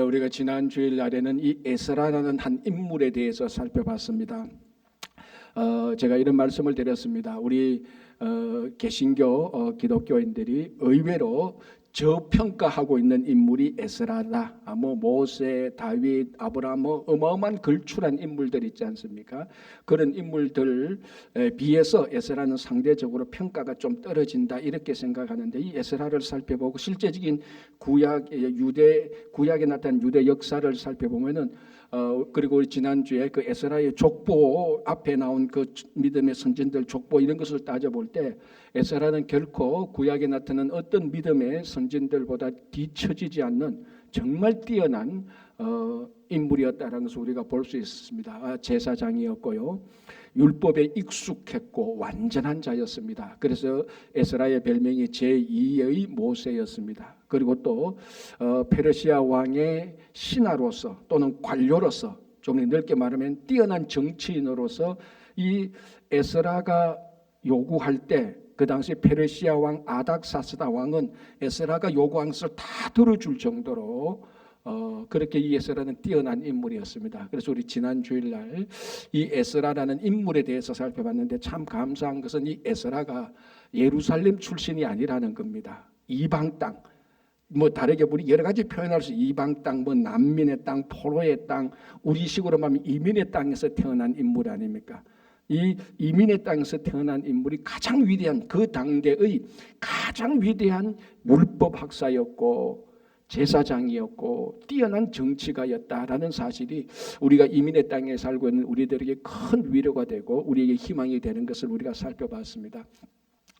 우리가 지난 주일 날에는 이 에스라라는 한 인물에 대해서 살펴봤습니다. 제가 이런 말씀을 드렸습니다. 우리 개신교 기독교인들이 의외로 저평가하고 있는 인물이 에스라다. 모세, 다윗, 아브라함 어마어마한 걸출한 인물들 있지 않습니까? 그런 인물들 비해서 에스라는 상대적으로 평가가 좀 떨어진다 이렇게 생각하는데, 이 에스라를 살펴보고 실제적인 구약에 나타난 유대 역사를 살펴보면은 그리고 우리 지난주에 그 에스라의 족보 앞에 나온 그 믿음의 선진들 족보 이런 것을 따져볼 때 에스라는 결코 구약에 나타난 어떤 믿음의 선진들보다 뒤처지지 않는 정말 뛰어난 인물이었다는 것을 우리가 볼 수 있습니다. 제사장이었고요, 율법에 익숙했고 완전한 자였습니다. 그래서 에스라의 별명이 제2의 모세였습니다. 그리고 또 페르시아 왕의 신하로서 또는 관료로서, 좀 넓게 말하면 뛰어난 정치인으로서 이 에스라가 요구할 때 그 당시 페르시아 왕 아닥사스다 왕은 에스라가 요구한 것을 다 들어줄 정도로 그렇게 이 에스라는 뛰어난 인물이었습니다. 그래서 우리 지난 주일날 이 에스라라는 인물에 대해서 살펴봤는데, 참 감사한 것은 이 에스라가 예루살렘 출신이 아니라는 겁니다. 이방 땅, 다르게 우리 여러 가지 표현할 수 있어요. 이방 땅, 난민의 땅, 포로의 땅, 우리식으로 말하면 이민의 땅에서 태어난 인물 아닙니까? 이 이민의 땅에서 태어난 인물이 가장 위대한, 그 당대의 가장 위대한 율법 학사였고 제사장이었고 뛰어난 정치가였다라는 사실이 우리가 이민의 땅에 살고 있는 우리들에게 큰 위로가 되고 우리에게 희망이 되는 것을 우리가 살펴봤습니다.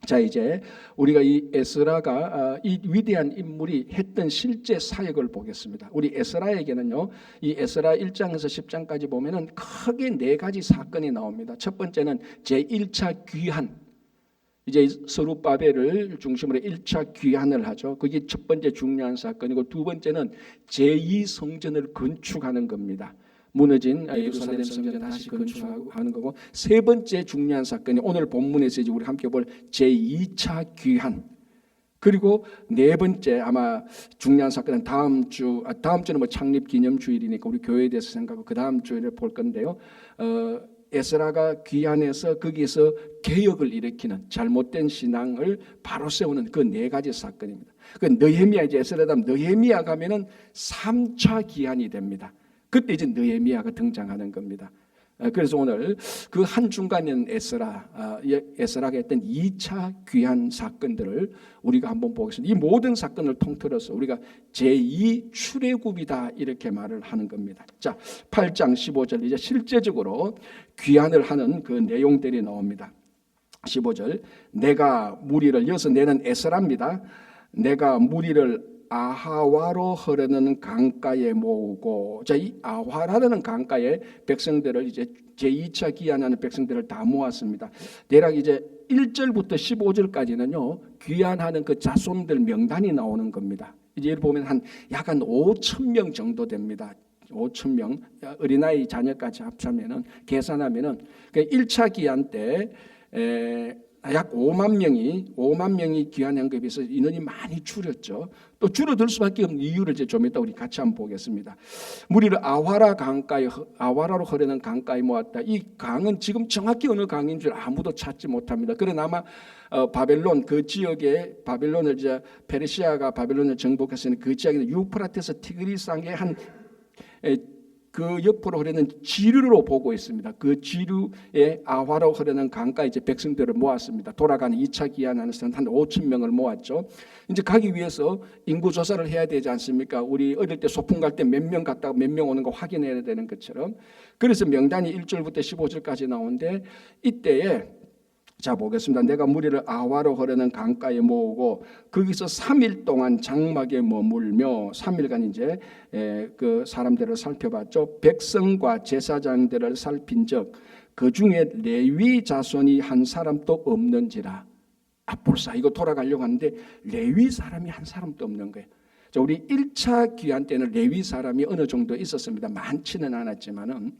자, 이제 우리가 이 에스라가 이 위대한 인물이 했던 실제 사역을 보겠습니다. 우리 에스라에게는요, 이 에스라 1장에서 10장까지 보면은 크게 네 가지 사건이 나옵니다. 첫 번째는 제1차 귀환, 이제 스룹바벨을 중심으로 1차 귀환을 하죠. 그게 첫 번째 중요한 사건이고, 두 번째는 제2성전을 건축하는 겁니다. 무너진 예루살렘 성전 다시 건축하는 거고, 세 번째 중요한 사건이 오늘 본문에서 이제 우리 함께 볼 제2차 귀환. 그리고 네 번째 아마 중요한 사건은 다음 주는 창립 기념 주일이니까 우리 교회에 대해서 생각하고 그 다음 주일에 볼 건데요. 에스라가 귀환해서 거기서 개혁을 일으키는, 잘못된 신앙을 바로 세우는 그 네 가지 사건입니다. 그 느헤미야, 이제 에스라다음 느헤미야 가면은 3차 귀환이 됩니다. 그때 이제 느헤미야가 등장하는 겁니다. 그래서 오늘 그 한중간에는 에스라가 했던 2차 귀환 사건들을 우리가 한번 보겠습니다. 이 모든 사건을 통틀어서 우리가 제2 출애굽이다 이렇게 말을 하는 겁니다. 자, 8장 15절 이제 실제적으로 귀환을 하는 그 내용들이 나옵니다. 15절, 내가 무리를, 여기서 내는 에스라입니다. 내가 무리를 아하와로 흐르는 강가에 모으고, 자, 이 아하라는 강가에 백성들을 이제 제2차 귀환하는 백성들을 다 모았습니다. 대략 이제 1절부터 15절까지는요 귀환하는 그 자손들 명단이 나오는 겁니다. 이제 여기 보면 약 5,000명 정도 됩니다. 5,000명, 어린아이 자녀까지 합하면은 계산하면은 그 1차 귀환 때 약 5만 명이 귀환한 것에 비해서 인원이 많이 줄었죠. 또 줄어들 수밖에 없는 이유를 이제 좀 이따 우리 같이 한번 보겠습니다. 무리를 아와라로 흐르는 강가에 모았다. 이 강은 지금 정확히 어느 강인 줄 아무도 찾지 못합니다. 그러나 아마 바벨론 그 지역에, 바벨론을 이제 페르시아가 바벨론을 정복했으니 그 지역에는 유프라테스 티그리스강의 그 옆으로 흐르는 지류로 보고 있습니다. 그 지류에 아화로 흐르는 강가에 이제 백성들을 모았습니다. 돌아가는 2차 귀환하는 사람 한 5,000명을 모았죠. 이제 가기 위해서 인구 조사를 해야 되지 않습니까? 우리 어릴 때 소풍 갈 때 몇 명 갔다가 몇 명 오는 거 확인해야 되는 것처럼. 그래서 명단이 1절부터 15절까지 나오는데, 이때에 자 보겠습니다. 내가 무리를 아와로 흐르는 강가에 모으고 거기서 3일 동안 장막에 머물며, 3일간 이제 그 사람들을 살펴봤죠. 백성과 제사장들을 살핀적 그 중에 레위 자손이 한 사람도 없는지라. 벌써 이거 돌아가려고 하는데 레위 사람이 한 사람도 없는 거예요. 자, 우리 1차 귀환 때는 레위 사람이 어느 정도 있었습니다. 많지는 않았지만은.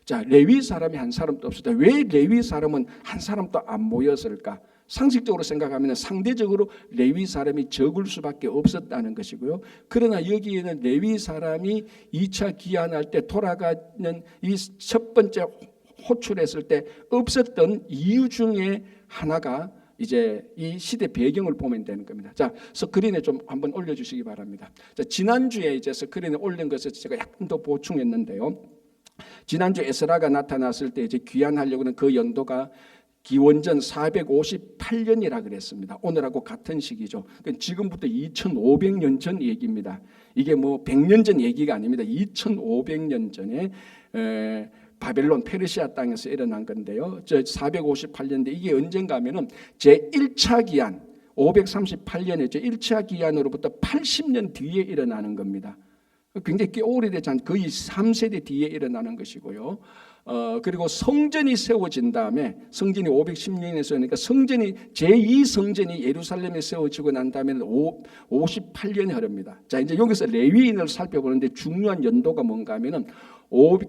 자, 레위 사람이 한 사람도 없었다. 왜 레위 사람은 한 사람도 안 모였을까? 상식적으로 생각하면 상대적으로 레위 사람이 적을 수밖에 없었다는 것이고요. 그러나 여기에는 레위 사람이 2차 귀환할 때 돌아가는 이 첫 번째 호출했을 때 없었던 이유 중에 하나가 이제 이 시대 배경을 보면 되는 겁니다. 자, 스크린에 좀 한번 올려주시기 바랍니다. 자, 지난주에 이제 스크린에 올린 것을 제가 약간 더 보충했는데요. 지난주 에스라가 나타났을 때 이제 귀환하려고는 그 연도가 기원전 458년이라 그랬습니다. 오늘하고 같은 시기죠. 그러니까 지금부터 2500년 전 얘기입니다. 이게 뭐 100년 전 얘기가 아닙니다. 2500년 전에 바벨론 페르시아 땅에서 일어난 건데요. 저 458년인데 이게 언젠가 하면은 제1차 기한 538년에 제1차 기한으로부터 80년 뒤에 일어나는 겁니다. 굉장히 꽤 오래되지 않 거의 3세대 뒤에 일어나는 것이고요. 그리고 성전이 세워진 다음에 성전이 510년에 세우니까 성전이 제2성전이 예루살렘에 세워지고 난 다음에는 58년이 흐릅니다. 자, 이제 여기서 레위인을 살펴보는데 중요한 연도가 뭔가 하면은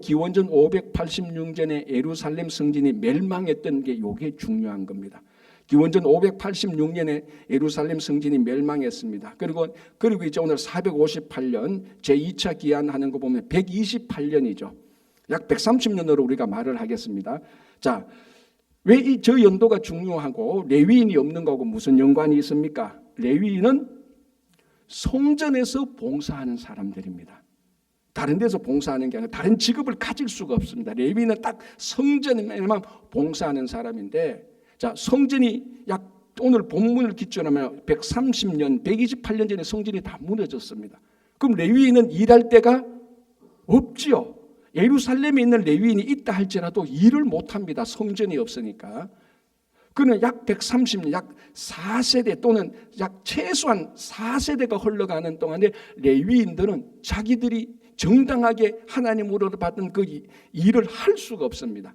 기원전 586년에 예루살렘 성전이 멸망했던 게 이게 중요한 겁니다. 기원전 586년에 예루살렘 성전이 멸망했습니다. 그리고 이제 오늘 458년 제2차 기한하는 거 보면 128년이죠. 약 130년으로 우리가 말을 하겠습니다. 자, 왜 저 연도가 중요하고 레위인이 없는 거하고 무슨 연관이 있습니까? 레위인은 성전에서 봉사하는 사람들입니다. 다른 데서 봉사하는 게 아니라 다른 직업을 가질 수가 없습니다. 레위인은 딱 성전에만 봉사하는 사람인데, 자, 성전이 오늘 본문을 기초로 하면 130년, 128년 전에 성전이 다 무너졌습니다. 그럼 레위인은 일할 데가 없지요. 예루살렘에 있는 레위인이 있다 할지라도 일을 못합니다. 성전이 없으니까. 그는 약 130년, 약 4세대 또는 약 최소한 4세대가 흘러가는 동안에 레위인들은 자기들이 정당하게 하나님으로부터 받은 그 일을 할 수가 없습니다.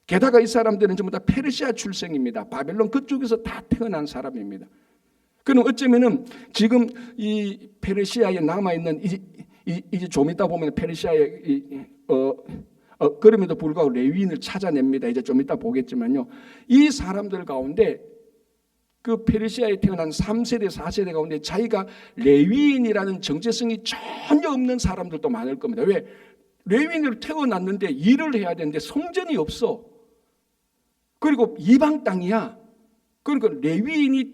게다가 이 사람들은 전부 다 페르시아 출생입니다. 바벨론 그쪽에서 다 태어난 사람입니다. 그럼 어쩌면은 지금 이 페르시아에 남아있는 이제 좀 이따 보면 페르시아에 그럼에도 불구하고 레위인을 찾아냅니다. 이제 좀 이따 보겠지만요. 이 사람들 가운데 그 페르시아에 태어난 3세대, 4세대 가운데 자기가 레위인이라는 정체성이 전혀 없는 사람들도 많을 겁니다. 왜? 레위인으로 태어났는데 일을 해야 되는데 성전이 없어. 그리고 이방 땅이야. 그러니까 레위인이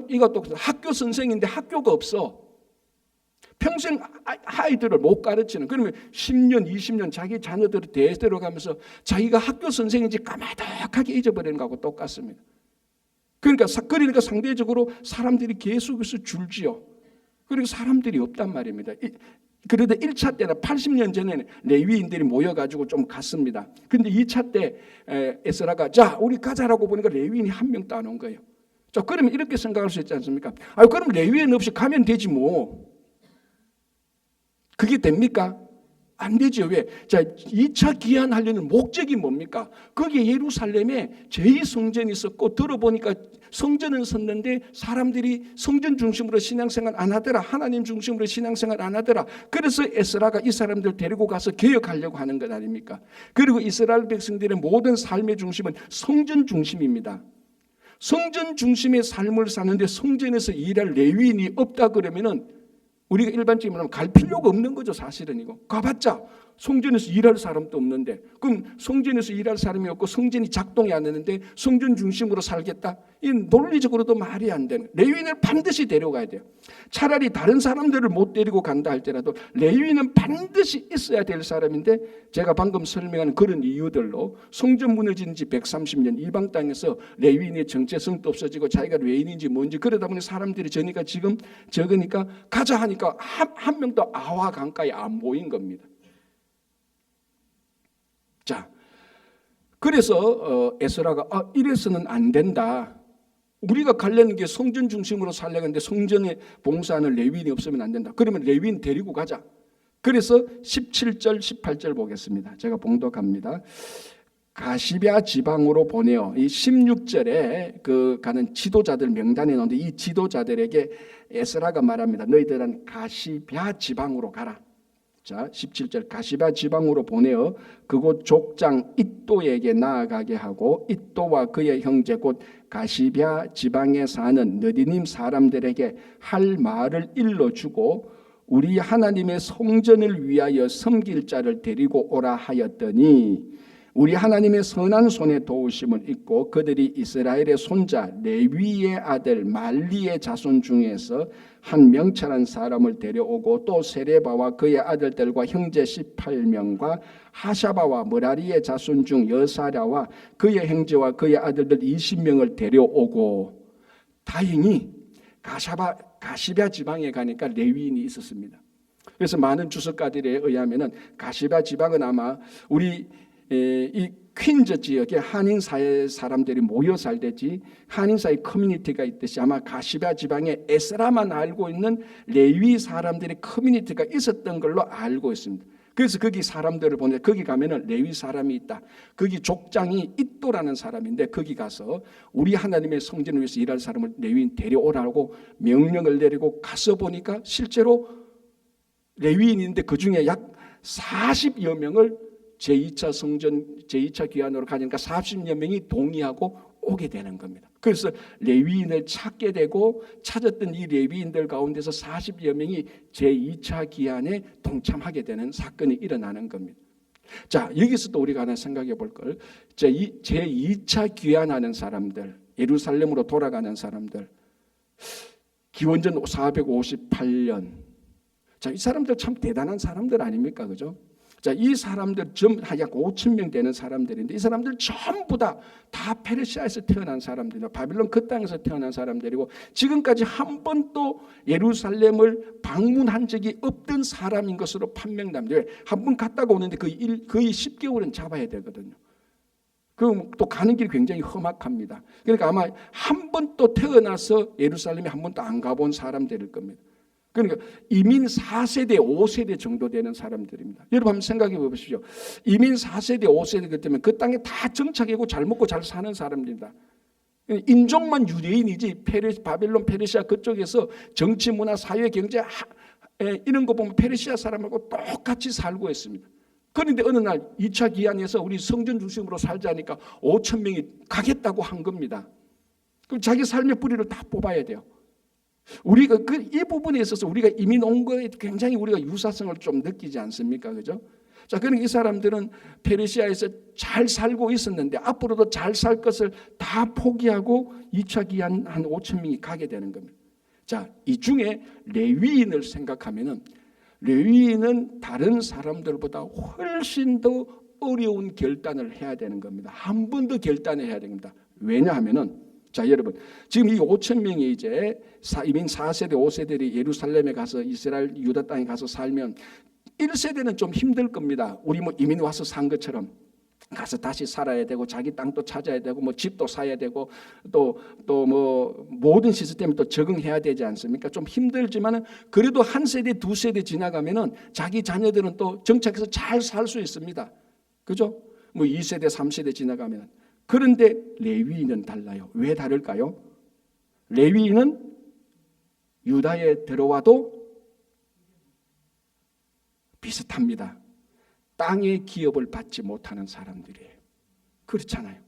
이것도 학교 선생인데 학교가 없어. 평생 아이들을 못 가르치는, 그러면 10년, 20년 자기 자녀들을 대대로 가면서 자기가 학교 선생인지 까마득하게 잊어버리는 거하고 똑같습니다. 그러니까 상대적으로 사람들이 계속해서 줄지요. 그리고 사람들이 없단 말입니다. 그런데 1차 때는 80년 전에는 레위인들이 모여가지고 좀 갔습니다. 근데 2차 때 에스라가 자 우리 가자라고 보니까 레위인이 한 명도 안 온 거예요. 자, 그러면 이렇게 생각할 수 있지 않습니까? 그럼 레위인 없이 가면 되지 뭐. 그게 됩니까? 안 되죠. 왜? 자, 2차 기한하려는 목적이 뭡니까? 거기에 예루살렘에 제2성전이 있었고 들어보니까 성전은 섰는데 사람들이 성전 중심으로 신앙생활 안 하더라. 하나님 중심으로 신앙생활 안 하더라. 그래서 에스라가 이 사람들 데리고 가서 개혁하려고 하는 것 아닙니까? 그리고 이스라엘 백성들의 모든 삶의 중심은 성전 중심입니다. 성전 중심의 삶을 사는데 성전에서 일할 레위인이 없다 그러면은 우리가 일반적으로 말하면 갈 필요가 없는 거죠. 사실은 이거. 가봤자 성전에서 일할 사람도 없는데, 그럼 성전에서 일할 사람이 없고 성전이 작동이 안 되는데 성전 중심으로 살겠다? 이 논리적으로도 말이 안 되는. 레위인을 반드시 데려가야 돼요. 차라리 다른 사람들을 못 데리고 간다 할지라도 레위인은 반드시 있어야 될 사람인데, 제가 방금 설명한 그런 이유들로 성전 무너진 지 130년 이방 땅에서 레위인의 정체성도 없어지고 자기가 레위인인지 뭔지 그러다 보니 사람들이 지금 적으니까 가자 하니까 한 명도 아와 강가에 안 모인 겁니다. 자, 그래서 에스라가 이래서는 안 된다. 우리가 가려는 게 성전 중심으로 살려는데 성전에 봉사하는 레위인이 없으면 안 된다. 그러면 레위인 데리고 가자. 그래서 17절, 18절 보겠습니다. 제가 봉독합니다. 가시랴 지방으로 보내어 이 16절에 그 가는 지도자들 명단에 나오는데 이 지도자들에게 에스라가 말합니다. 너희들은 가시랴 지방으로 가라. 자, 17절 가시바 지방으로 보내어 그곳 족장 잇도에게 나아가게 하고 잇도와 그의 형제 곧 가시바 지방에 사는 느디님 사람들에게 할 말을 일러주고 우리 하나님의 성전을 위하여 섬길 자를 데리고 오라 하였더니 우리 하나님의 선한 손에 도우심을 입고 그들이 이스라엘의 손자 레위의 아들 말리의 자손 중에서 한 명철한 사람을 데려오고 또 세레바와 그의 아들들과 형제 18명과 하샤바와 머라리의 자손 중 여사랴와 그의 형제와 그의 아들들 20명을 데려오고 다행히 가시바 지방에 가니까 레위인이 있었습니다. 그래서 많은 주석가들에 의하면은 가시바 지방은 아마 우리 이 퀸즈 지역에 한인 사회 사람들이 모여 살듯이 한인 사회 커뮤니티가 있듯이 아마 가시바 지방에 에스라만 알고 있는 레위 사람들의 커뮤니티가 있었던 걸로 알고 있습니다. 그래서 거기 사람들을 보내 거기 가면은 레위 사람이 있다. 거기 족장이 잇도라는 사람인데 거기 가서 우리 하나님의 성전을 위해서 일할 사람을 레위인 데려오라고 명령을 내리고 가서 보니까 실제로 레위인인데 그 중에 약 40여 명을 제2차 성전, 제2차 귀환으로 가니까 40여 명이 동의하고 오게 되는 겁니다. 그래서 레위인을 찾게 되고 찾았던 이 레위인들 가운데서 40여 명이 제2차 귀환에 동참하게 되는 사건이 일어나는 겁니다. 자, 여기서도 우리가 하나 생각해 볼 걸. 제2차 귀환하는 사람들, 예루살렘으로 돌아가는 사람들, 기원전 458년. 자, 이 사람들 참 대단한 사람들 아닙니까? 그죠? 자, 이 사람들 전부 약 5천 명 되는 사람들인데 이 사람들 전부 다 페르시아에서 태어난 사람들이고 바빌론 그 땅에서 태어난 사람들이고 지금까지 한 번도 예루살렘을 방문한 적이 없던 사람인 것으로 판명납니다. 한 번 갔다가 오는데 거의 10개월은 잡아야 되거든요. 그럼 또 가는 길이 굉장히 험악합니다. 그러니까 아마 한 번도 태어나서 예루살렘에 한 번도 안 가본 사람들일 겁니다. 그러니까 이민 4세대, 5세대 정도 되는 사람들입니다. 여러분 한번 생각해 보십시오. 이민 4세대, 5세대 때문에 그 땅에 다 정착하고 잘 먹고 잘 사는 사람들입니다. 인종만 유대인이지 바빌론, 페르시아 그쪽에서 정치, 문화, 사회, 경제 이런 거 보면 페르시아 사람하고 똑같이 살고 있습니다. 그런데 어느 날 2차 기한에서 우리 성전 중심으로 살자니까 5천 명이 가겠다고 한 겁니다. 그럼 자기 삶의 뿌리를 다 뽑아야 돼요. 우리가 이 부분에 있어서 우리가 이민 온 거에 굉장히 우리가 유사성을 좀 느끼지 않습니까? 그죠? 자, 그러니까 이 사람들은 페르시아에서 잘 살고 있었는데 앞으로도 잘 살 것을 다 포기하고 2차 기한 한 5천 명이 가게 되는 겁니다. 자, 이 중에 레위인을 생각하면은 레위인은 다른 사람들보다 훨씬 더 어려운 결단을 해야 되는 겁니다. 한 번 더 결단을 해야 됩니다. 왜냐하면은 자, 여러분, 지금 이 5천 명이 이제 이민 4세대, 5세대들이 예루살렘에 가서 이스라엘 유다 땅에 가서 살면 1세대는 좀 힘들 겁니다. 우리 뭐 이민 와서 산 것처럼 가서 다시 살아야 되고 자기 땅도 찾아야 되고 뭐 집도 사야 되고 또 뭐 모든 시스템에 또 적응해야 되지 않습니까? 좀 힘들지만은 그래도 한 세대, 두 세대 지나가면은 자기 자녀들은 또 정착해서 잘 살 수 있습니다. 그죠? 뭐 2세대, 3세대 지나가면. 그런데 레위인은 달라요. 왜 다를까요? 레위인은 유다에 들어와도 비슷합니다. 땅의 기업을 받지 못하는 사람들이에요. 그렇잖아요.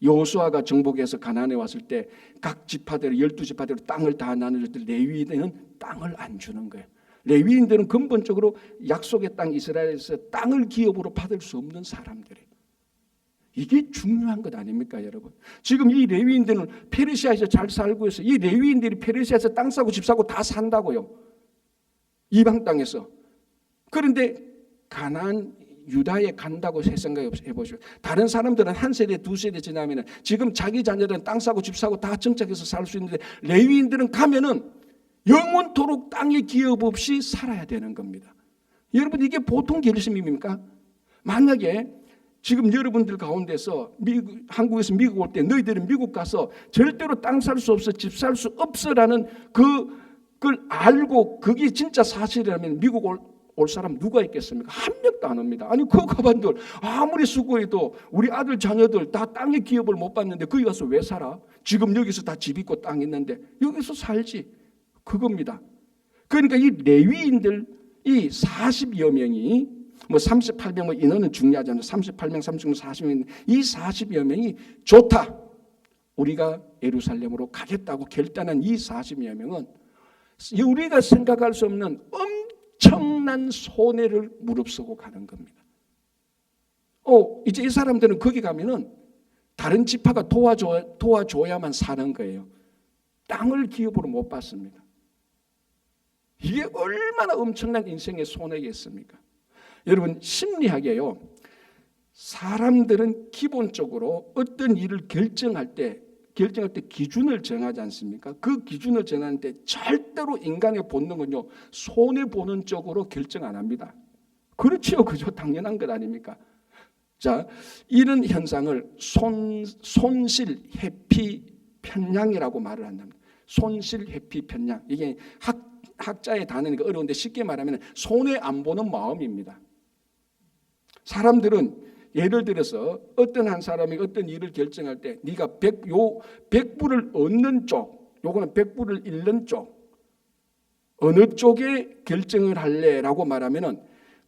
여호수아가 정복해서 가나안에 왔을 때 각 지파대로 12지파대로 땅을 다 나눠줄 때 레위인들은 땅을 안 주는 거예요. 레위인들은 근본적으로 약속의 땅 이스라엘에서 땅을 기업으로 받을 수 없는 사람들이에요. 이게 중요한 것 아닙니까, 여러분? 지금 이 레위인들은 페르시아에서 잘 살고 있어요. 이 레위인들이 페르시아에서 땅 사고 집 사고 다 산다고요. 이방 땅에서. 그런데 가나안 유다에 간다고 생각해 보시오. 다른 사람들은 한 세대, 두 세대 지나면은 지금 자기 자녀들은 땅 사고 집 사고 다 정착해서 살 수 있는데 레위인들은 가면은 영원토록 땅의 기업 없이 살아야 되는 겁니다. 여러분, 이게 보통 결심입니까? 만약에 지금 여러분들 가운데서 한국에서 미국 올 때 너희들은 미국 가서 절대로 땅 살 수 없어, 집 살 수 없어라는 그걸 알고 그게 진짜 사실이라면 미국 올 사람 누가 있겠습니까? 한 명도 안 옵니다. 아니, 그 가반들 아무리 수고해도 우리 아들 자녀들 다 땅의 기업을 못 받는데 거기 가서 왜 살아? 지금 여기서 다 집 있고 땅 있는데 여기서 살지. 그겁니다. 그러니까 이 레위인들 이 40여 명이 뭐 38명 뭐 인원은 중요하지 않아요. 38명, 30명, 40명 이 40여 명이 좋다. 우리가 예루살렘으로 가겠다고 결단한 이 40여 명은 우리가 생각할 수 없는 엄청난 손해를 무릅쓰고 가는 겁니다. 이제 이 사람들은 거기 가면은 다른 지파가 도와줘야만 사는 거예요. 땅을 기업으로 못 받습니다. 이게 얼마나 엄청난 인생의 손해겠습니까? 여러분, 심리학이에요. 사람들은 기본적으로 어떤 일을 결정할 때 기준을 정하지 않습니까? 그 기준을 정하는데 절대로 인간의 본능은요, 손해보는 쪽으로 결정 안 합니다. 그렇죠. 그죠. 당연한 것 아닙니까? 자, 이런 현상을 손실 회피 편향이라고 말을 한답니다. 손실 회피 편향. 이게 학자의 단어니까 어려운데 쉽게 말하면 손해 안 보는 마음입니다. 사람들은 예를 들어서 어떤 한 사람이 어떤 일을 결정할 때 네가 100불을 얻는 쪽, 요거는 100불을 잃는 쪽, 어느 쪽에 결정을 할래라고 말하면은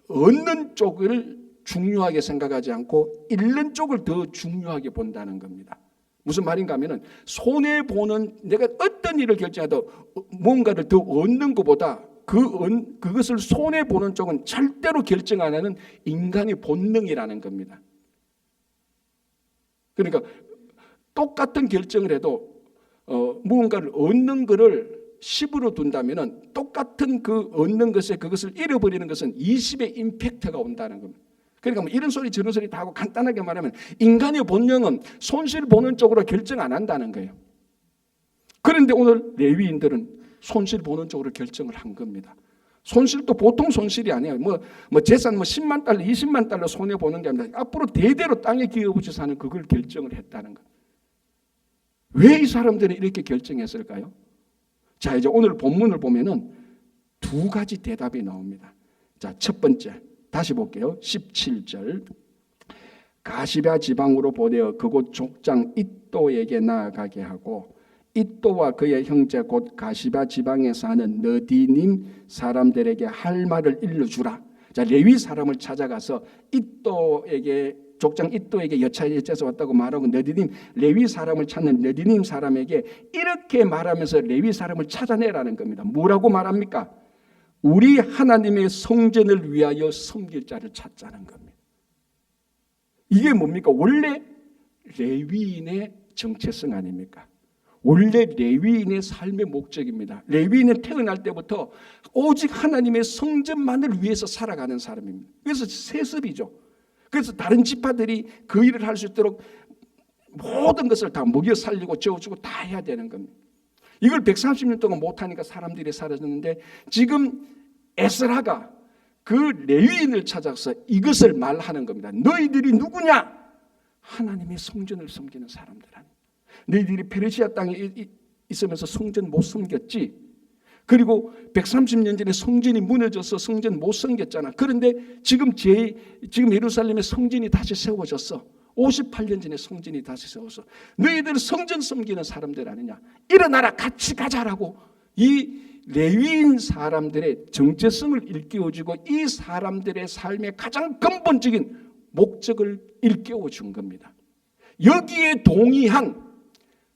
얻는 쪽을 중요하게 생각하지 않고 잃는 쪽을 더 중요하게 본다는 겁니다. 무슨 말인가 하면은 손해보는, 내가 어떤 일을 결정해도 뭔가를 더 얻는 것보다 그것을 손해보는 쪽은 절대로 결정 안 하는 인간의 본능이라는 겁니다. 그러니까 똑같은 결정을 해도 무언가를 얻는 것을 10으로 둔다면은 똑같은 그 얻는 것에 그것을 잃어버리는 것은 20의 임팩트가 온다는 겁니다. 그러니까 뭐 이런 소리 저런 소리 다 하고 간단하게 말하면 인간의 본능은 손실 보는 쪽으로 결정 안 한다는 거예요. 그런데 오늘 레위인들은 손실 보는 쪽으로 결정을 한 겁니다. 손실도 보통 손실이 아니에요. 뭐 재산 10만 달러, 20만 달러 손해 보는 게 아니라 앞으로 대대로 땅에 기업부터 사는 그걸 결정을 했다는 거예요. 왜 이 사람들이 이렇게 결정했을까요? 자, 이제 오늘 본문을 보면은 두 가지 대답이 나옵니다. 자, 첫 번째 다시 볼게요. 17절. 가시랴 지방으로 보내어 그곳 족장 잇도에게 나아가게 하고 잇도와 그의 형제 곧 가시랴 지방에 사는 너디님 사람들에게 할 말을 일러주라. 자, 레위 사람을 찾아가서 잇도에게 족장 잇도에게 여차에서 왔다고 말하고 너디님 레위 사람을 찾는 너디님 사람에게 이렇게 말하면서 레위 사람을 찾아내라는 겁니다. 뭐라고 말합니까? 우리 하나님의 성전을 위하여 섬길 자를 찾자는 겁니다. 이게 뭡니까? 원래 레위인의 정체성 아닙니까? 원래 레위인의 삶의 목적입니다. 레위인은 태어날 때부터 오직 하나님의 성전만을 위해서 살아가는 사람입니다. 그래서 세습이죠. 그래서 다른 지파들이 그 일을 할 수 있도록 모든 것을 다 먹여 살리고 재워주고 다 해야 되는 겁니다. 이걸 130년 동안 못하니까 사람들이 사라졌는데 지금 에스라가 그 레위인을 찾아서 이것을 말하는 겁니다. 너희들이 누구냐? 하나님의 성전을 섬기는 사람들 아니야. 너희들이 페르시아 땅에 있으면서 성전 못 섬겼지. 그리고 130년 전에 성전이 무너져서 성전 못 섬겼잖아. 그런데 지금 예루살렘의 성전이 다시 세워졌어. 58년 전에 성전이 다시 세워서 너희들 성전 섬기는 사람들 아니냐. 일어나라 같이 가자라고 이 레위인 사람들의 정체성을 일깨워주고 이 사람들의 삶의 가장 근본적인 목적을 일깨워 준 겁니다. 여기에 동의한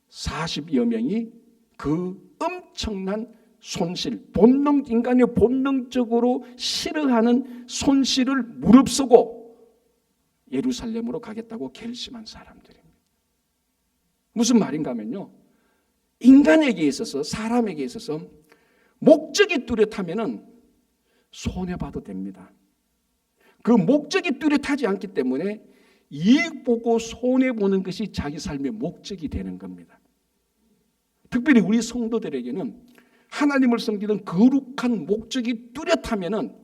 40여 명이 그 엄청난 손실, 인간의 본능적으로 싫어하는 손실을 무릅쓰고 예루살렘으로 가겠다고 결심한 사람들입니다. 무슨 말인가 하면요, 인간에게 있어서, 사람에게 있어서 목적이 뚜렷하면은 손해봐도 됩니다. 그 목적이 뚜렷하지 않기 때문에 이익 보고 손해보는 것이 자기 삶의 목적이 되는 겁니다. 특별히 우리 성도들에게는 하나님을 섬기는 거룩한 목적이 뚜렷하면은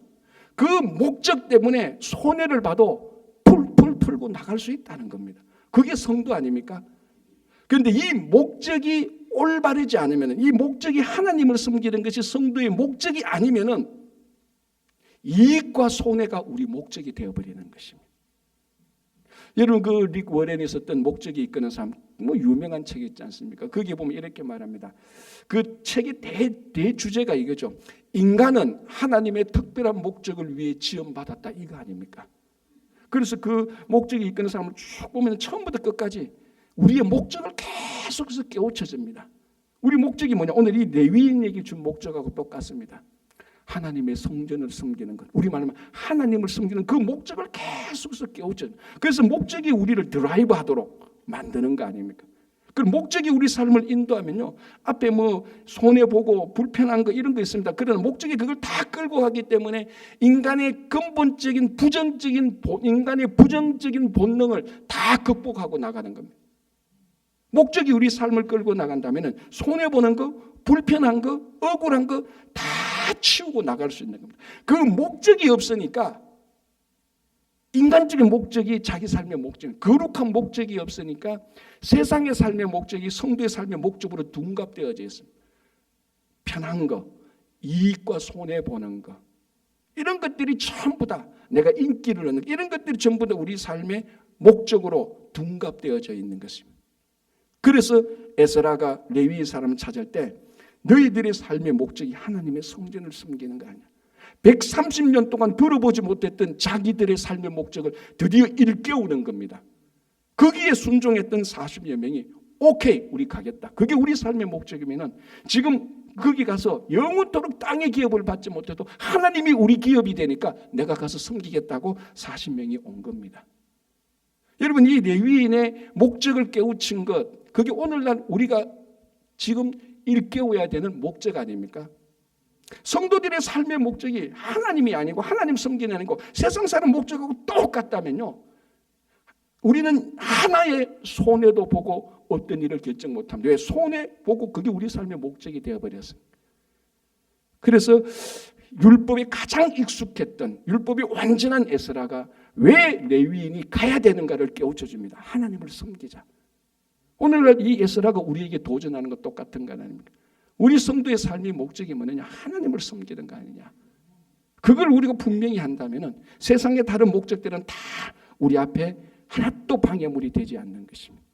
그 목적 때문에 손해를 봐도 풀풀 풀고 나갈 수 있다는 겁니다. 그게 성도 아닙니까? 그런데 이 목적이 올바르지 않으면, 이 목적이 하나님을 섬기는 것이 성도의 목적이 아니면은 이익과 손해가 우리 목적이 되어버리는 것입니다. 여러분 그 릭 워렌이 썼던 목적이 이끄는 삶, 뭐 유명한 책이 있지 않습니까? 거기에 보면 이렇게 말합니다. 그 책의 대주제가 이거죠. 인간은 하나님의 특별한 목적을 위해 지음받았다, 이거 아닙니까? 그래서 그 목적이 이끄는 삶을 쭉 보면 처음부터 끝까지 우리의 목적을 계속해서 깨우쳐집니다. 우리 목적이 뭐냐? 오늘 이 레위인에게 준 목적하고 똑같습니다. 하나님의 성전을 섬기는 것, 우리 말하면 하나님을 섬기는 그 목적을 계속해서 깨우쳐요. 그래서 목적이 우리를 드라이브하도록 만드는 거 아닙니까? 그 목적이 우리 삶을 인도하면요, 앞에 뭐 손해 보고 불편한 거 이런 거 있습니다. 그러나 목적이 그걸 다 끌고 가기 때문에 인간의 근본적인 인간의 부정적인 본능을 다 극복하고 나가는 겁니다. 목적이 우리 삶을 끌고 나간다면 손해 보는 거, 불편한 거, 억울한 거 다 치우고 나갈 수 있는 겁니다. 그 목적이 없으니까, 인간적인 목적이 자기 삶의 목적, 거룩한 목적이 없으니까 세상의 삶의 목적이 성도의 삶의 목적으로 둔갑되어져 있습니다. 편한 거, 이익과 손해 보는 거, 이런 것들이 전부 다 내가 인기를 얻는, 이런 것들이 전부 다 우리 삶의 목적으로 둔갑되어져 있는 것입니다. 그래서 에스라가 레위의 사람을 찾을 때 너희들의 삶의 목적이 하나님의 성전을 섬기는 거 아니야. 130년 동안 들어보지 못했던 자기들의 삶의 목적을 드디어 일깨우는 겁니다. 거기에 순종했던 40여 명이 오케이, 우리 가겠다. 그게 우리 삶의 목적이면은 지금 거기 가서 영원토록 땅의 기업을 받지 못해도 하나님이 우리 기업이 되니까 내가 가서 섬기겠다고 40명이 온 겁니다. 여러분, 이 레위인의 목적을 깨우친 것, 그게 오늘날 우리가 지금 일깨워야 되는 목적 아닙니까? 성도들의 삶의 목적이 하나님이 아니고 하나님 섬기는 아니고 세상 사람 목적하고 똑같다면요, 우리는 하나의 손해도 보고 어떤 일을 결정 못합니다. 왜? 손해 보고 그게 우리 삶의 목적이 되어버렸어요. 그래서 율법에 가장 익숙했던, 율법이 완전한 에스라가 왜 레위인이 가야 되는가를 깨우쳐줍니다. 하나님을 섬기자. 오늘날 이 에스라가 우리에게 도전하는 것 똑같은 거 아닙니까? 우리 성도의 삶의 목적이 뭐냐? 하나님을 섬기는 거 아니냐? 그걸 우리가 분명히 한다면 세상의 다른 목적들은 다 우리 앞에 하나도 방해물이 되지 않는 것입니다.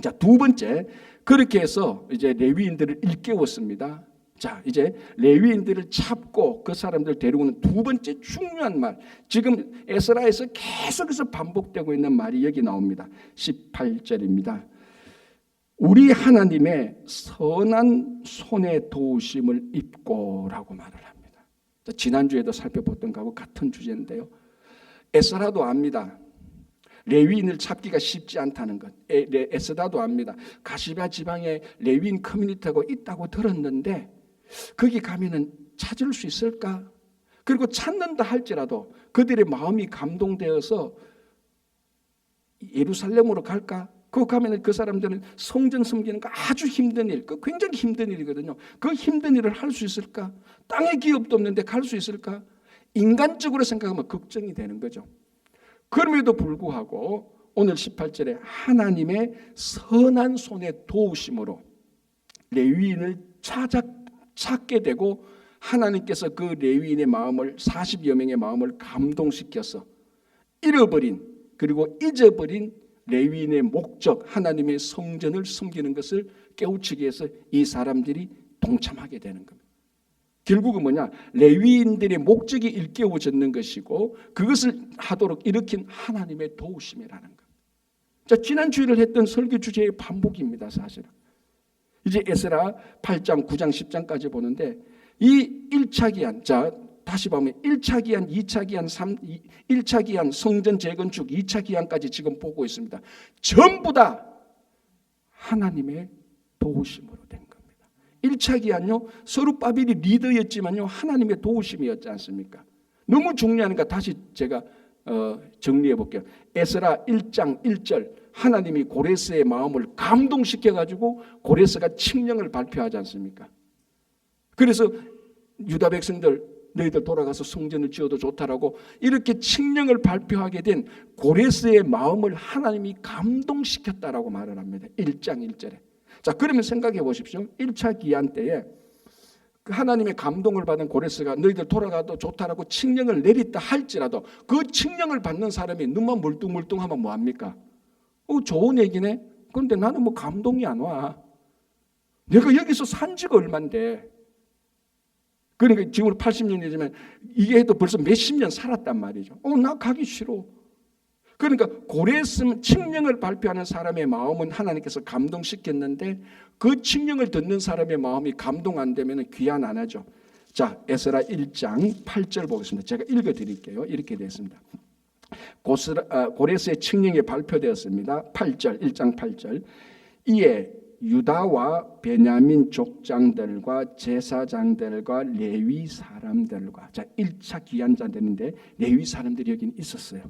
자, 두 번째, 그렇게 해서 이제 레위인들을 일깨웠습니다. 자, 이제 레위인들을 찾고 그 사람들 데리고는 두 번째 중요한 말, 지금 에스라에서 계속해서 반복되고 있는 말이 여기 나옵니다. 18절입니다. 우리 하나님의 선한 손의 도우심을 입고라고 말을 합니다. 자, 지난주에도 살펴봤던 거하고 같은 주제인데요. 에스라도 압니다. 레위인을 찾기가 쉽지 않다는 것. 에스라도 압니다. 가시바 지방에 레위인 커뮤니티가 있다고 들었는데 거기 가면은 찾을 수 있을까? 그리고 찾는다 할지라도 그들의 마음이 감동되어서 예루살렘으로 갈까? 그거 가면은 그 사람들은 성전 섬기는 거 아주 힘든 일, 그 굉장히 힘든 일이거든요. 그 힘든 일을 할 수 있을까? 땅에 기업도 없는데 갈 수 있을까? 인간적으로 생각하면 걱정이 되는 거죠. 그럼에도 불구하고 오늘 18절에 하나님의 선한 손의 도우심으로 레위인을 찾게 되고 하나님께서 그 레위인의 마음을 40여 명의 마음을 감동시켜서 잃어버린 그리고 잊어버린 레위인의 목적 하나님의 성전을 섬기는 것을 깨우치기 위해서 이 사람들이 동참하게 되는 겁니다. 결국은 뭐냐? 레위인들의 목적이 일깨워졌는 것이고 그것을 하도록 일으킨 하나님의 도우심이라는 것. 자, 지난 주일을 했던 설교 주제의 반복입니다. 사실은 이제 에스라 8장, 9장, 10장까지 보는데 이 1차 기한, 자 다시 보면 1차 기한, 2차 기한, 1차 기한 성전 재건축, 2차 기한까지 지금 보고 있습니다. 전부 다 하나님의 도우심으로 된 겁니다. 1차 기한요, 스룹바벨이 리더였지만요 하나님의 도우심이었지 않습니까? 너무 중요하니까 다시 제가 정리해 볼게요. 에스라 1장 1절, 하나님이 고레스의 마음을 감동시켜가지고 고레스가 칙령을 발표하지 않습니까? 그래서 유다 백성들 너희들 돌아가서 성전을 지어도 좋다라고 이렇게 칙령을 발표하게 된 고레스의 마음을 하나님이 감동시켰다라고 말을 합니다. 1장 1절에. 자, 그러면 생각해 보십시오. 1차 기한 때에 그 하나님의 감동을 받은 고레스가 너희들 돌아가도 좋다라고 칙령을 내렸다 할지라도 그 칙령을 받는 사람이 눈만 물뚱물뚱하면 뭐합니까? 좋은 얘기네. 그런데 나는 뭐 감동이 안 와. 내가 여기서 산 지가 얼만데. 그러니까 지금 80년이지만 이게 해도 벌써 몇십 년 살았단 말이죠. 나 가기 싫어. 그러니까 고레스 칙령을 발표하는 사람의 마음은 하나님께서 감동시켰는데 그 칙령을 듣는 사람의 마음이 감동 안 되면 귀환 안 하죠. 자, 에스라 1장 8절 보겠습니다. 제가 읽어드릴게요. 이렇게 되었습니다. 고레스의 칙령이 발표되었습니다. 8절, 1장 8절. 이에 유다와 베냐민 족장들과 제사장들과 레위 사람들과, 자, 1차 귀환자들인데 레위 사람들이 여기는 있었어요.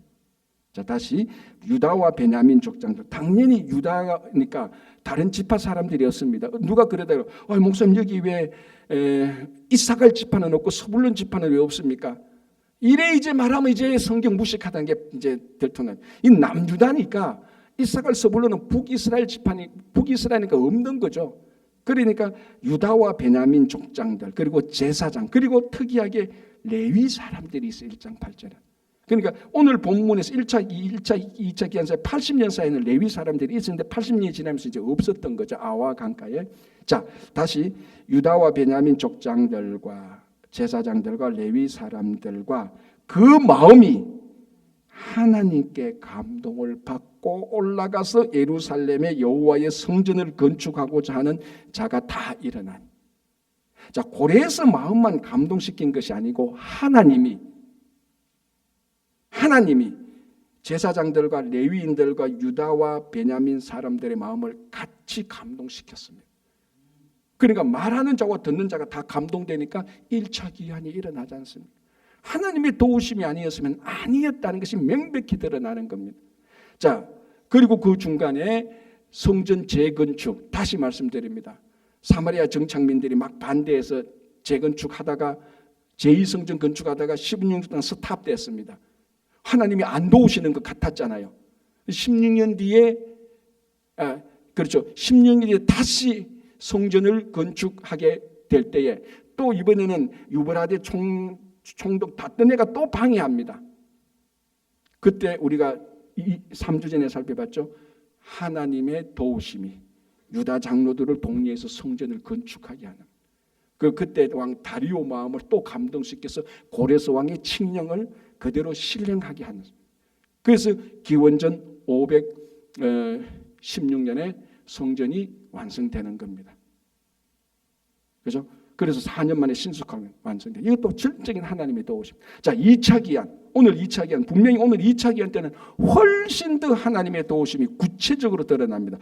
자, 다시 유다와 베냐민 족장들, 당연히 유다니까 다른 지파 사람들이었습니다. 누가 그러다가 목사님 여기 왜 이사갈 지파는 없고 스불론 지파는 왜 없습니까? 이래 이제 말하면 이제 성경 무식하다는 게 이제 들통나요. 이 남유다니까 이사갈 스불론은 북이스라엘 지파니 북이스라엘이니까 없는 거죠. 그러니까 유다와 베냐민 족장들 그리고 제사장 그리고 특이하게 레위 사람들이 있어요. 1장 8절에. 그러니까 오늘 본문에서 1차, 2차 기한 사이 80년 사이에는 레위 사람들이 있었는데 80년이 지나면서 이제 없었던 거죠. 아와 강가에. 자, 다시 유다와 베냐민 족장들과 제사장들과 레위 사람들과 그 마음이 하나님께 감동을 받고 올라가서 예루살렘의 여호와의 성전을 건축하고자 하는 자가 다 일어난. 자, 고레스 마음만 감동시킨 것이 아니고 하나님이 제사장들과 레위인들과 유다와 베냐민 사람들의 마음을 같이 감동시켰습니다. 그러니까 말하는 자와 듣는 자가 다 감동되니까 1차 기한이 일어나지 않습니다. 하나님의 도우심이 아니었으면 아니었다는 것이 명백히 드러나는 겁니다. 자, 그리고 그 중간에 성전 재건축, 다시 말씀드립니다. 사마리아 정착민들이 막 반대해서 재건축하다가 제2성전 건축하다가 16년 동안 스탑됐습니다. 하나님이 안 도우시는 것 같았잖아요. 16년 뒤에 그렇죠. 16년 뒤에 다시 성전을 건축하게 될 때에 또 이번에는 유브라데 총독 다뜨네가 또 방해합니다. 그때 우리가 3주 전에 살펴봤죠. 하나님의 도우심이 유다 장로들을 동리해서 성전을 건축하게 하는. 그때 왕 다리오 마음을 또 감동시켜서 고레스 왕의 칙령을 그대로 실행하게 하는. 그래서 기원전 516년에 성전이 완성되는 겁니다. 그렇죠? 그래서 4년 만에 신속하게 완성돼. 이것도 절적인 하나님의 도우심. 자, 2차 기한. 오늘 2차 기한. 분명히 오늘 2차 기한 때는 훨씬 더 하나님의 도우심이 구체적으로 드러납니다.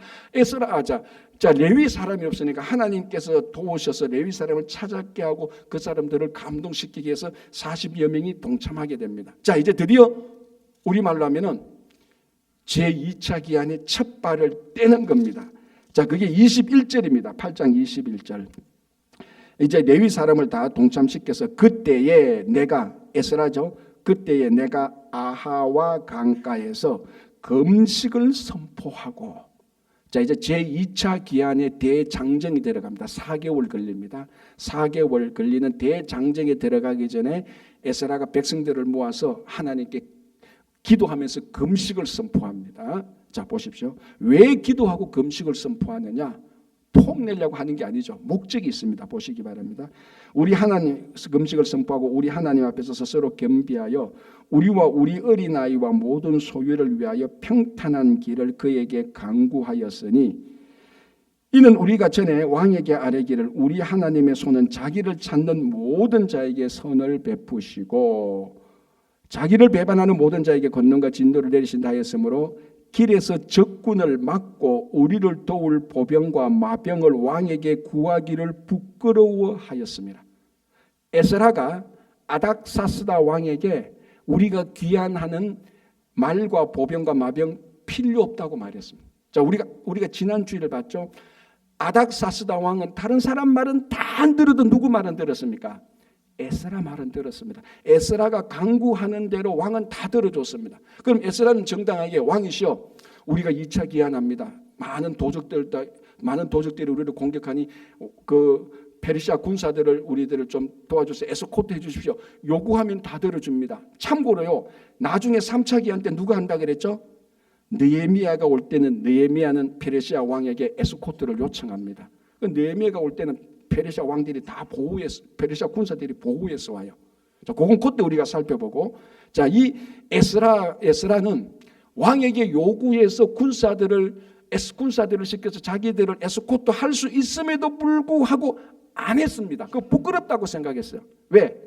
자, 레위 사람이 없으니까 하나님께서 도우셔서 레위 사람을 찾게 하고 그 사람들을 감동시키기 위해서 40여 명이 동참하게 됩니다. 자, 이제 드디어 우리말로 하면은 제2차 기한의 첫 발을 떼는 겁니다. 자, 그게 21절입니다. 8장 21절. 이제 레위 사람을 다 동참시켜서 그때에 내가 에스라죠. 그때에 내가 아하와 강가에서 금식을 선포하고. 자, 이제 제2차 기한의 대장정이 들어갑니다. 4개월 걸립니다. 4개월 걸리는 대장정에 들어가기 전에 에스라가 백성들을 모아서 하나님께 기도하면서 금식을 선포합니다. 자, 보십시오. 왜 기도하고 금식을 선포하느냐? 폼 내려고 하는 게 아니죠. 목적이 있습니다. 보시기 바랍니다. 우리 하나님 금식을 선포하고 우리 하나님 앞에서 스스로 겸비하여 우리와 우리 어린아이와 모든 소유를 위하여 평탄한 길을 그에게 강구하였으니 이는 우리가 전에 왕에게 아뢰기를 우리 하나님의 손은 자기를 찾는 모든 자에게 선을 베푸시고 자기를 배반하는 모든 자에게 권능과 진노를 내리신다 하였으므로 길에서 적군을 막고 우리를 도울 보병과 마병을 왕에게 구하기를 부끄러워하였습니다. 에스라가 아닥사스다 왕에게 우리가 귀환하는 말과 보병과 마병 필요 없다고 말했습니다. 자, 우리가 지난 주일을 봤죠. 아닥사스다 왕은 다른 사람 말은 다 안 들어도 누구 말은 들었습니까? 에스라 말은 들었습니다. 에스라가 강구하는 대로 왕은 다 들어줬습니다. 그럼 에스라는 정당하게 왕이시여 우리가 2차 기한합니다. 많은 도적들이 우리를 공격하니 그 페르시아 군사들을 우리들을 좀 도와주세요. 에스코트 해주십시오. 요구하면 다 들어줍니다. 참고로요, 나중에 3차 기한 때 누가 한다 그랬죠? 느헤미야가 올 때는 느헤미야는 페르시아 왕에게 에스코트를 요청합니다. 느헤미야가 올 때는 페르시아 왕들이 다 보호해서, 페르시아 군사들이 보호해서 와요. 자, 그건 그때 우리가 살펴보고, 자, 이 에스라는 왕에게 요구해서 군사들을 시켜서 자기들을 에스코트 할 수 있음에도 불구하고 안 했습니다. 그거 부끄럽다고 생각했어요. 왜?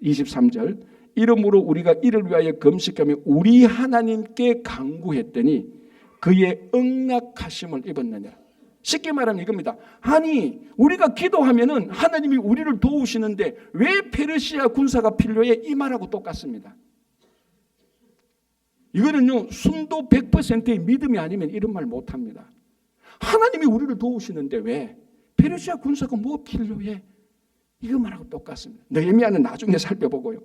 23절, 이러므로 우리가 이를 위하여 금식하며 우리 하나님께 간구했더니 그의 응낙하심을 입었느니라. 쉽게 말하면 이겁니다. 아니, 우리가 기도하면은 하나님이 우리를 도우시는데 왜 페르시아 군사가 필요해? 이 말하고 똑같습니다. 이거는요, 순도 100%의 믿음이 아니면 이런 말 못합니다. 하나님이 우리를 도우시는데 왜 페르시아 군사가 뭐 필요해? 이거 말하고 똑같습니다. 느헤미야는 나중에 살펴보고요.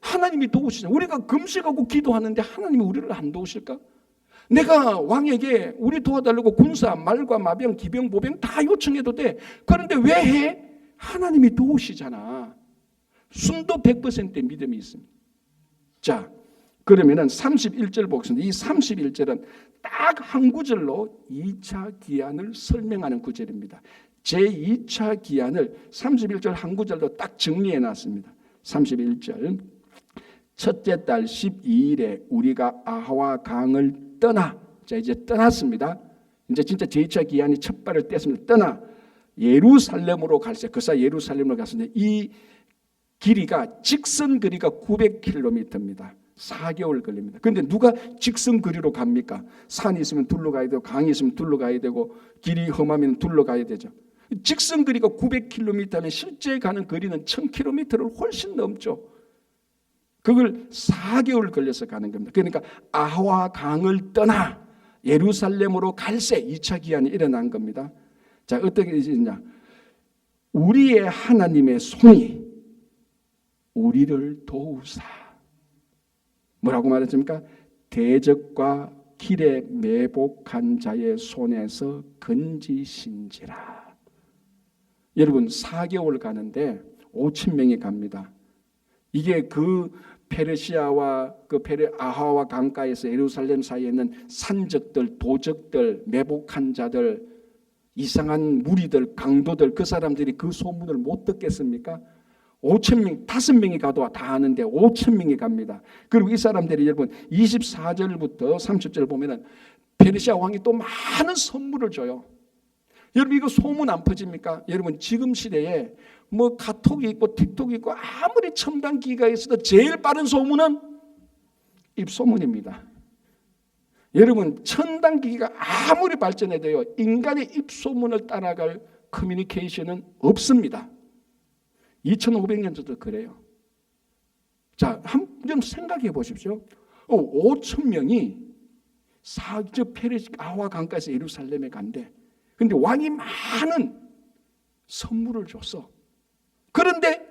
하나님이 도우시죠. 우리가 금식하고 기도하는데 하나님이 우리를 안 도우실까? 내가 왕에게 우리 도와달라고 군사, 말과 마병, 기병, 보병 다 요청해도 돼. 그런데 왜 해? 하나님이 도우시잖아. 순도 100%의 믿음이 있습니다. 자, 그러면은 31절 보겠습니다. 이 31절은 딱 한 구절로 2차 기한을 설명하는 구절입니다. 제2차 기한을 31절 한 구절로 딱 정리해 놨습니다. 31절, 첫째 달 12일에 우리가 아하와 강을 떠나, 자 이제 떠났습니다. 이제 진짜 제2차 기한이 첫 발을 뗐습니다. 떠나 예루살렘으로 갈새. 그 사이 예루살렘으로 갔는데 이 길이가 직선 거리가 900km입니다. 4개월 걸립니다. 그런데 누가 직선 거리로 갑니까? 산이 있으면 둘러가야 되고 강이 있으면 둘러가야 되고 길이 험하면 둘러가야 되죠. 직선 거리가 900km면 실제 가는 거리는 1000km를 훨씬 넘죠. 그걸 4개월 걸려서 가는 겁니다. 그러니까 아하와 강을 떠나 예루살렘으로 갈새 2차 기한이 일어난 겁니다. 자, 어떻게 되느냐? 우리의 하나님의 손이 우리를 도우사. 뭐라고 말했습니까? 대적과 길에 매복한 자의 손에서 건지신지라. 여러분 4개월 가는데 5,000명이 갑니다. 이게 그 페르시아와 아하와 강가에서 예루살렘 사이에 있는 산적들, 도적들, 매복한 자들, 이상한 무리들, 강도들, 그 사람들이 그 소문을 못 듣겠습니까? 5,000명, 5명이 가도 다 아는데 5,000명이 갑니다. 그리고 이 사람들이 여러분 24절부터 30절 보면은 페르시아 왕이 또 많은 선물을 줘요. 여러분 이거 소문 안 퍼집니까? 여러분 지금 시대에 뭐 카톡이 있고 틱톡이 있고 아무리 첨단 기기가 있어도 제일 빠른 소문은 입소문입니다. 여러분 첨단 기기가 아무리 발전해도요 인간의 입소문을 따라갈 커뮤니케이션은 없습니다. 2500년 전도 그래요. 자, 한번 생각해 보십시오. 5,000명이 아하와 강가에서 예루살렘에 간대. 근데 왕이 많은 선물을 줬어. 그런데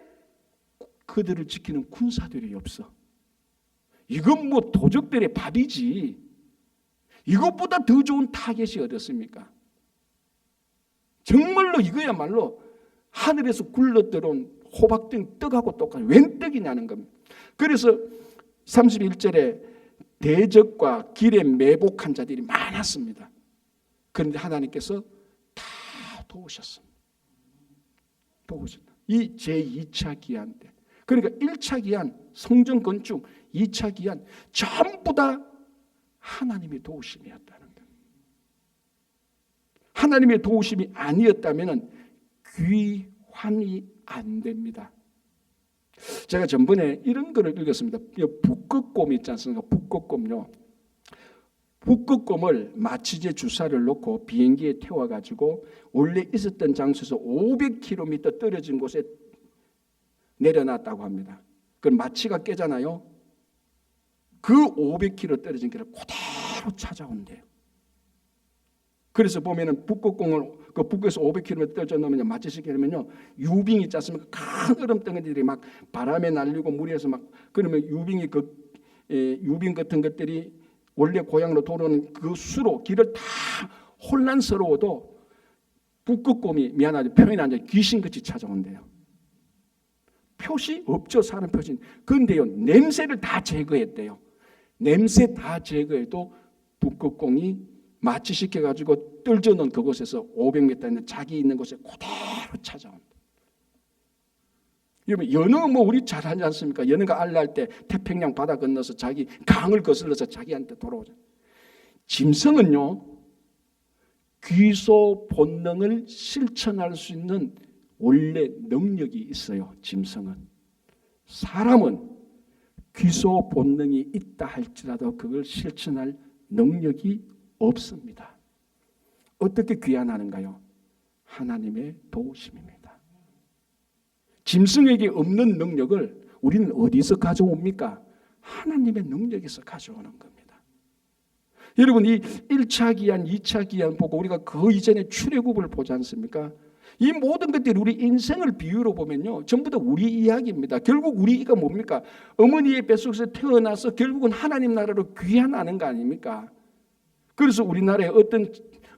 그들을 지키는 군사들이 없어. 이건 뭐 도적들의 밥이지. 이것보다 더 좋은 타겟이 어떻습니까? 정말로 이거야말로 하늘에서 굴러들어온 호박등 떡하고 똑같이 웬 떡이냐는 겁니다. 그래서 31절에 대적과 길에 매복한 자들이 많았습니다. 그런데 하나님께서 다 도우셨습니다. 도우셨다. 이 제2차 기한 때. 그러니까 1차 기한, 성전 건축, 2차 기한 전부 다 하나님의 도우심이었다는 거예요. 하나님의 도우심이 아니었다면 귀환이 안 됩니다. 제가 전번에 이런 거를 읽었습니다. 북극곰 있지 않습니까? 북극곰요. 북극곰을 마취제 주사를 놓고 비행기에 태워가지고 원래 있었던 장소에서 500km 떨어진 곳에 내려놨다고 합니다. 그럼 마취가 깨잖아요. 그 500km 떨어진 길을 그대로 찾아온대요. 그래서 보면은 북극곰을 그 북극에서 500km 떨어져 놓으면 마취시키면요 유빙이 있지 않습니까? 큰 얼음 덩어리들이 막 바람에 날리고 물에서 막 그러면 유빙이 유빙 같은 것들이 원래 고향으로 돌아오는 그 수로 길을 다 혼란스러워도 북극곰이 미안하죠. 표현이 안 돼. 귀신같이 찾아온대요. 표시 없죠. 사람 표시. 그런데요. 냄새를 다 제거했대요. 냄새 다 제거해도 북극곰이 마취시켜가지고 떨져놓은 그곳에서 500m 있는 자기 있는 곳에 그대로 찾아온다. 여러분, 연어 뭐 우리 잘 하지 않습니까? 연어가 알날 때 태평양 바다 건너서 자기 강을 거슬러서 자기한테 돌아오죠. 짐승은요, 귀소 본능을 실천할 수 있는 원래 능력이 있어요. 짐승은. 사람은 귀소 본능이 있다 할지라도 그걸 실천할 능력이 없습니다. 어떻게 귀환하는가요? 하나님의 도우심입니다. 짐승에게 없는 능력을 우리는 어디서 가져옵니까? 하나님의 능력에서 가져오는 겁니다. 여러분, 이 1차 기한, 2차 기한 보고 우리가 그 이전에 출애굽을 보지 않습니까? 이 모든 것들이 우리 인생을 비유로 보면요, 전부 다 우리 이야기입니다. 결국 우리가 뭡니까? 어머니의 뱃속에서 태어나서 결국은 하나님 나라로 귀환하는 거 아닙니까? 그래서 우리나라에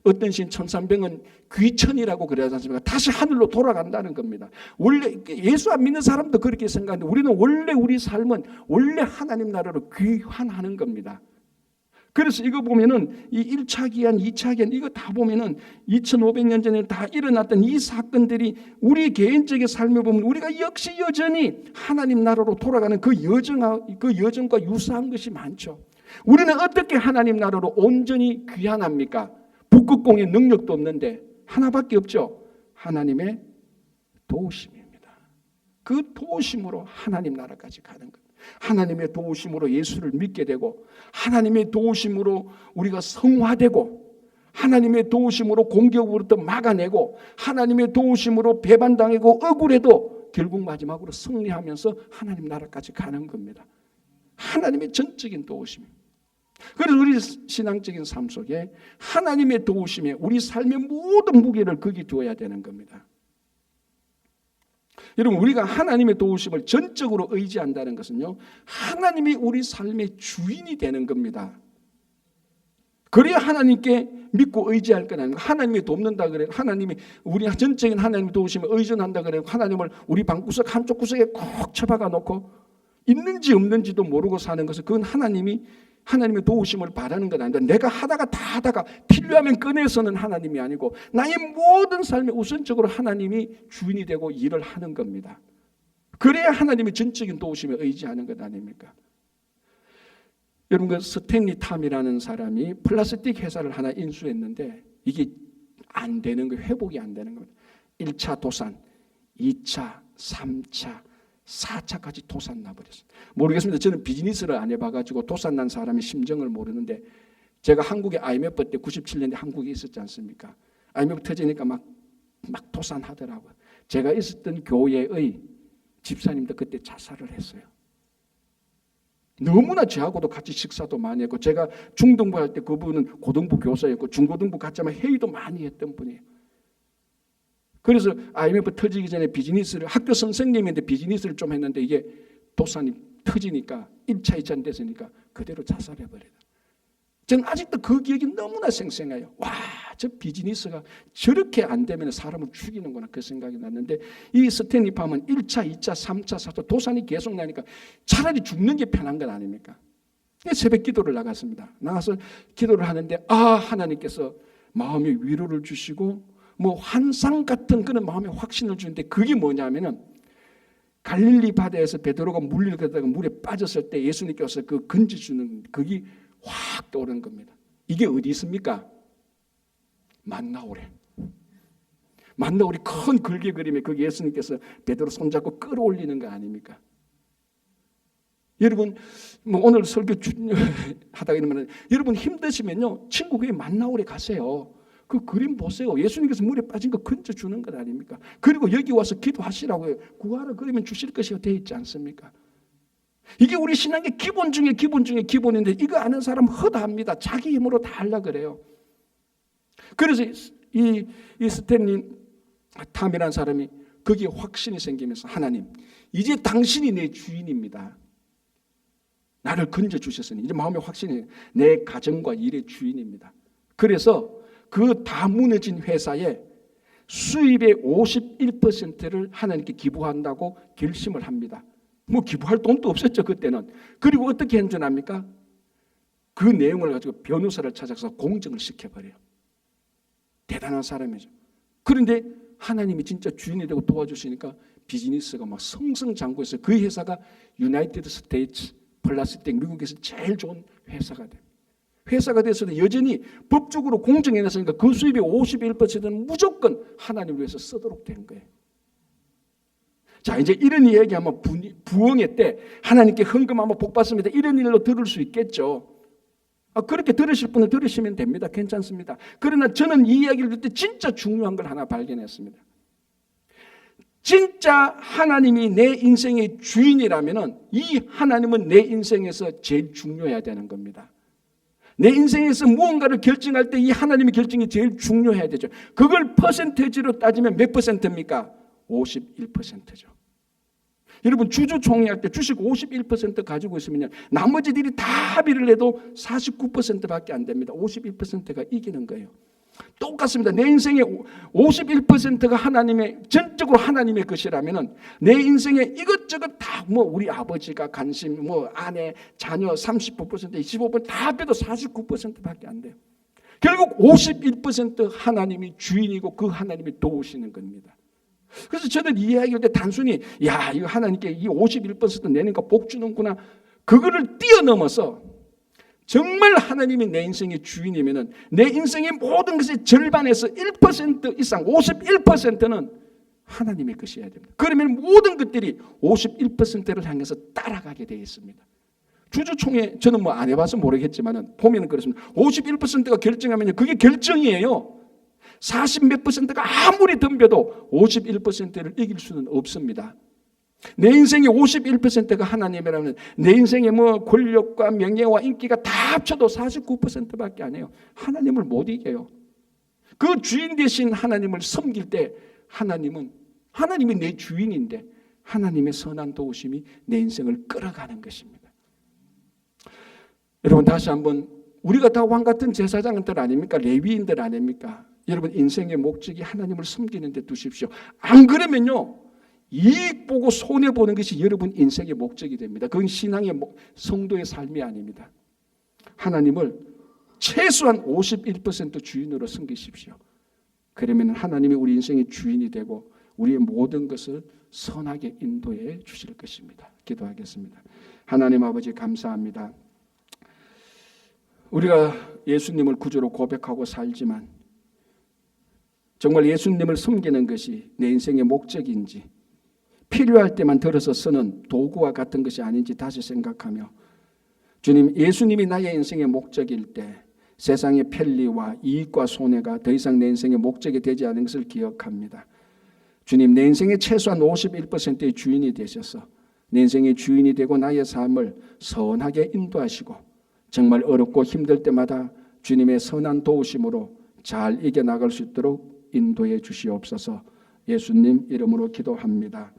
어떤 신 천삼병은 귀천이라고 그러지 않습니까? 다시 하늘로 돌아간다는 겁니다. 원래 예수 안 믿는 사람도 그렇게 생각하는데 우리는 원래 우리 삶은 원래 하나님 나라로 귀환하는 겁니다. 그래서 이거 보면은 이 1차 기한, 2차 기한 이거 다 보면은 2500년 전에 다 일어났던 이 사건들이 우리 개인적인 삶에 보면 우리가 역시 여전히 하나님 나라로 돌아가는 그 여정과 유사한 것이 많죠. 우리는 어떻게 하나님 나라로 온전히 귀환합니까? 북극곰의 능력도 없는데 하나밖에 없죠. 하나님의 도우심입니다. 그 도우심으로 하나님 나라까지 가는 겁니다. 하나님의 도우심으로 예수를 믿게 되고, 하나님의 도우심으로 우리가 성화되고, 하나님의 도우심으로 공격으로부터 막아내고, 하나님의 도우심으로 배반당하고 억울해도 결국 마지막으로 승리하면서 하나님 나라까지 가는 겁니다. 하나님의 전적인 도우심입니다. 그래서 우리 신앙적인 삶 속에 하나님의 도우심에 우리 삶의 모든 무게를 거기 두어야 되는 겁니다. 여러분, 우리가 하나님의 도우심을 전적으로 의지한다는 것은요, 하나님이 우리 삶의 주인이 되는 겁니다. 그래야 하나님께 믿고 의지할 건 아니고, 하나님이 돕는다 그래요. 하나님이 우리 전적인 하나님의 도우심을 의존한다 그래요. 하나님을 우리 방구석 한쪽 구석에 꼭 처박아 놓고 있는지 없는지도 모르고 사는 것은 그건 하나님의 도우심을 바라는 건 아닌데, 내가 다 하다가 필요하면 꺼내서는 하나님이 아니고 나의 모든 삶에 우선적으로 하나님이 주인이 되고 일을 하는 겁니다. 그래야 하나님의 전적인 도우심에 의지하는 것 아닙니까? 여러분, 그 스탠리 탐이라는 사람이 플라스틱 회사를 하나 인수했는데 이게 안 되는 거예요. 회복이 안 되는 겁니다. 1차 도산, 2차, 3차, 4차까지 도산 나버렸어요. 모르겠습니다. 저는 비즈니스를 안 해봐가지고 도산 난 사람의 심정을 모르는데, 제가 한국에 IMF 때 97년에 한국에 있었지 않습니까? IMF 터지니까 막 도산하더라고요. 제가 있었던 교회의 집사님도 그때 자살을 했어요. 너무나 저하고도 같이 식사도 많이 했고, 제가 중등부 할 때 그분은 고등부 교사였고 중고등부 같이 하면 회의도 많이 했던 분이에요. 그래서 IMF 터지기 전에 비즈니스를, 학교 선생님인데 비즈니스를 좀 했는데 이게 도산이 터지니까 1차, 2차 됐으니까 그대로 자살해버려요. 저는 아직도 그 기억이 너무나 생생해요. 와, 저 비즈니스가 저렇게 안 되면 사람을 죽이는구나, 그 생각이 났는데, 이 스탠리 팜은 1차, 2차, 3차, 4차 도산이 계속 나니까 차라리 죽는 게 편한 건 아닙니까? 새벽 기도를 나갔습니다. 나가서 기도를 하는데 하나님께서 마음의 위로를 주시고 뭐 환상 같은 그런 마음의 확신을 주는데, 그게 뭐냐면은 갈릴리 바다에서 베드로가 물리를 걷다가 물에 빠졌을 때 예수님께서 그 건져주는 그게 확 떠오르는 겁니다. 이게 어디 있습니까? 만나오래. 만나오리 큰 글귀 그림에 거기 예수님께서 베드로 손잡고 끌어올리는 거 아닙니까? 여러분, 뭐 오늘 설교 하다 이러면 여러분 힘드시면요, 친구 교회 만나오래 가세요. 그 그림 보세요. 예수님께서 물에 빠진 거 건져주는 것 아닙니까? 그리고 여기 와서 기도하시라고 해요. 구하라 그러면 주실 것이 되어 있지 않습니까? 이게 우리 신앙의 기본 중에 기본인데, 이거 아는 사람 허다합니다. 자기 힘으로 다 하려고 그래요. 그래서 이 스탠리 탐이라는 사람이 거기에 확신이 생기면서, 하나님, 이제 당신이 내 주인입니다. 나를 건져주셨으니 이제 마음의 확신이 내 가정과 일의 주인입니다. 그래서 그 다 무너진 회사에 수입의 51%를 하나님께 기부한다고 결심을 합니다. 뭐 기부할 돈도 없었죠 그때는. 그리고 어떻게 했는 줄 압니까? 그 내용을 가지고 변호사를 찾아서 공정을 시켜버려요. 대단한 사람이죠. 그런데 하나님이 진짜 주인이 되고 도와주시니까 비즈니스가 막 성성장구해서 그 회사가 유나이티드 스테이츠 플라스틱 미국에서 제일 좋은 회사가 돼요. 회사가 돼서도 여전히 법적으로 공정해놨으니까 그 수입의 51%는 무조건 하나님을 위해서 쓰도록 된 거예요. 자, 이제 이런 이야기하면 부흥회 때 하나님께 헌금하면 복 받습니다. 이런 일로 들을 수 있겠죠. 그렇게 들으실 분은 들으시면 됩니다. 괜찮습니다. 그러나 저는 이 이야기를 듣을 때 진짜 중요한 걸 하나 발견했습니다. 진짜 하나님이 내 인생의 주인이라면 이 하나님은 내 인생에서 제일 중요해야 되는 겁니다. 내 인생에서 무언가를 결정할 때 이 하나님의 결정이 제일 중요해야 되죠. 그걸 퍼센테이지로 따지면 몇 퍼센트입니까? 51%죠. 여러분 주주총회할 때 주식 51% 가지고 있으면 나머지들이 다 합의를 해도 49%밖에 안 됩니다. 51%가 이기는 거예요. 똑같습니다. 내 인생의 51%가 하나님의 전적으로 하나님의 것이라면은 내 인생에 이것저것 다 뭐 우리 아버지가 관심, 뭐 아내, 자녀 35%, 25%다 합해도 49%밖에 안 돼요. 결국 51% 하나님이 주인이고 그 하나님이 도우시는 겁니다. 그래서 저는 이 이야기할 때 단순히 야 이거 하나님께 이 51% 내니까 복 주는구나 그거를 뛰어넘어서 정말 하나님이 내 인생의 주인이면은 내 인생의 모든 것의 절반에서 1% 이상 51%는 하나님의 것이어야 됩니다. 그러면 모든 것들이 51%를 향해서 따라가게 되어 있습니다. 주주총회 저는 뭐 안 해봐서 모르겠지만은 보면은 그렇습니다. 51%가 결정하면 그게 결정이에요. 40몇 %가 아무리 덤벼도 51%를 이길 수는 없습니다. 내 인생의 51%가 하나님이라면 내 인생의 뭐 권력과 명예와 인기가 다 합쳐도 49%밖에 안 해요. 하나님을 못 이겨요. 그 주인 되신 하나님을 섬길 때 하나님이 내 주인인데 하나님의 선한 도우심이 내 인생을 끌어가는 것입니다. 여러분 다시 한번 우리가 다 왕같은 제사장들 아닙니까? 레위인들 아닙니까? 여러분 인생의 목적이 하나님을 섬기는 데 두십시오. 안 그러면요 이익 보고 손해 보는 것이 여러분 인생의 목적이 됩니다. 그건 신앙의 성도의 삶이 아닙니다. 하나님을 최소한 51% 주인으로 섬기십시오. 그러면 하나님이 우리 인생의 주인이 되고 우리의 모든 것을 선하게 인도해 주실 것입니다. 기도하겠습니다. 하나님 아버지 감사합니다. 우리가 예수님을 구주로 고백하고 살지만 정말 예수님을 섬기는 것이 내 인생의 목적인지 필요할 때만 들어서 쓰는 도구와 같은 것이 아닌지 다시 생각하며 주님 예수님이 나의 인생의 목적일 때 세상의 편리와 이익과 손해가 더 이상 내 인생의 목적이 되지 않은 것을 기억합니다. 주님 내 인생의 최소한 51%의 주인이 되셔서 내 인생의 주인이 되고 나의 삶을 선하게 인도하시고 정말 어렵고 힘들 때마다 주님의 선한 도우심으로 잘 이겨나갈 수 있도록 인도해 주시옵소서. 예수님 이름으로 기도합니다.